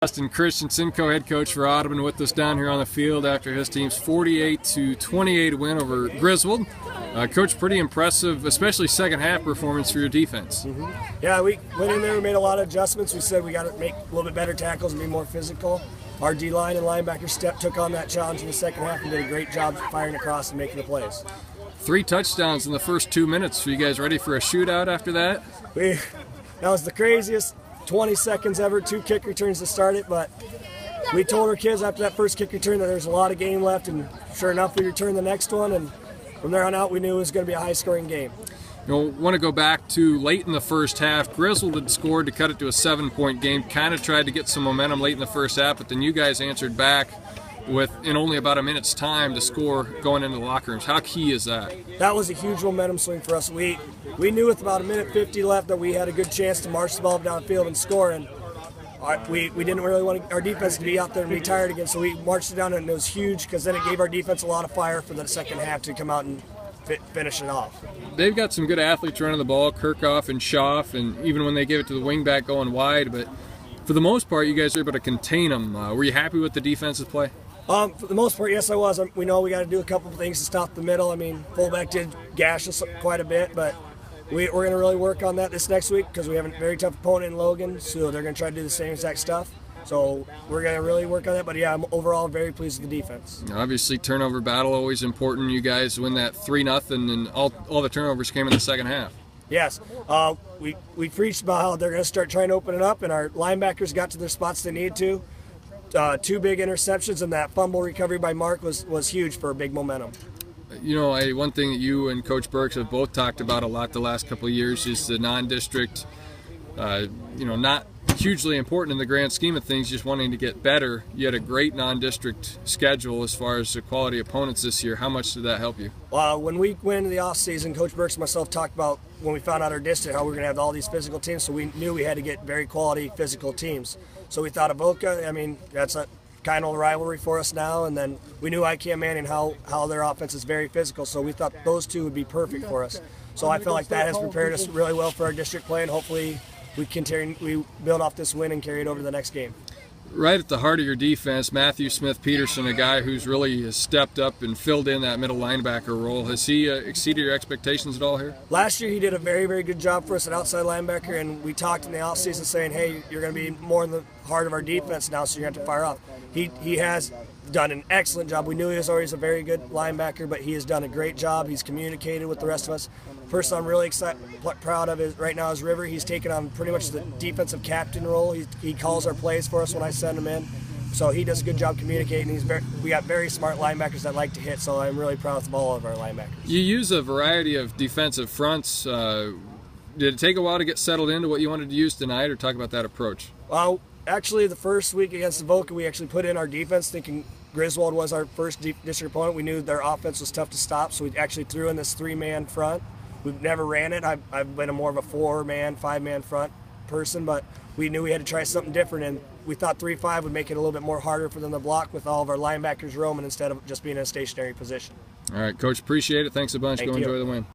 Dustin Christensen, co-head coach for Audubon, with us down here on the field after his team's 48-28 win over Griswold. Coach, pretty impressive, especially second half performance for your defense. Yeah, we went in there, we made a lot of adjustments. We said we got to make a little bit better tackles and be more physical. Our D-line and linebacker took on that challenge in the second half and did a great job firing across and making the plays. 3 touchdowns in the first 2 minutes. Are you guys ready for a shootout after that? That was the craziest 20 seconds ever, 2 kick returns to start it, but we told our kids after that first kick return that there's a lot of game left, and sure enough, we returned the next one, and from there on out, we knew it was going to be a high-scoring game. Want to go back to late in the first half. Griswold had scored to cut it to a 7-point game, kind of tried to get some momentum late in the first half, but then you guys answered back in only about a minute's time to score going into the locker rooms. How key is that? That was a huge momentum swing for us. We knew with about 1:50 left that we had a good chance to march the ball downfield and score, and we didn't really want our defense to be out there and be tired again, so we marched it down, and it was huge because then it gave our defense a lot of fire for the second half to come out and finish it off. They've got some good athletes running the ball, Kirchhoff and Schaff, and even when they gave it to the wingback going wide, but for the most part, you guys are able to contain them. Were you happy with the defensive play? For the most part, yes, I was. We know we got to do a couple of things to stop the middle. I mean, fullback did gash us quite a bit, but we're going to really work on that this next week because we have a very tough opponent in Logan, so they're going to try to do the same exact stuff. So we're going to really work on that, but yeah, I'm overall very pleased with the defense. Obviously, turnover battle always important. You guys win that 3-0, and all the turnovers came in the second half. Yes, we preached about how they're going to start trying to open it up, and our linebackers got to their spots they needed to. 2 big interceptions, and that fumble recovery by Mark was huge for a big momentum. You know, one thing that you and Coach Burks have both talked about a lot the last couple of years is the non-district, not hugely important in the grand scheme of things, just wanting to get better. You had a great non-district schedule as far as the quality opponents this year. How much did that help you? When we went into the offseason, Coach Burks and myself talked about when we found out our district how we were going to have all these physical teams, so we knew we had to get very quality physical teams. So we thought Avoca, I mean, that's a kind of a rivalry for us now, and then we knew IKM Manning, how their offense is very physical, so we thought those two would be perfect for us. So I feel like that has prepared us really well for our district play, and hopefully we build off this win and carry it over to the next game. Right at the heart of your defense, Matthew Smith-Peterson, a guy who's really has stepped up and filled in that middle linebacker role. Has he exceeded your expectations at all here? Last year he did a very, very good job for us at outside linebacker, and we talked in the offseason saying, hey, you're going to be more in the heart of our defense now, so you're going to have to fire off. He has done an excellent job. We knew he was always a very good linebacker, but he has done a great job. He's communicated with the rest of us. Person I'm really proud of right now is River. He's taken on pretty much the defensive captain role. He calls our plays for us when I send him in. So he does a good job communicating. We got very smart linebackers that like to hit, so I'm really proud of all of our linebackers. You use a variety of defensive fronts. Did it take a while to get settled into what you wanted to use tonight, or talk about that approach? Well, actually, the first week against Avoca, we actually put in our defense thinking Griswold was our first district opponent. We knew their offense was tough to stop, so we actually threw in this 3-man front. We've never ran it. I've been more of a 4-man, 5-man front person, but we knew we had to try something different, and we thought 3-5 would make it a little bit more harder for them to block with all of our linebackers roaming instead of just being in a stationary position. All right, Coach, appreciate it. Thanks a bunch. Go enjoy the win.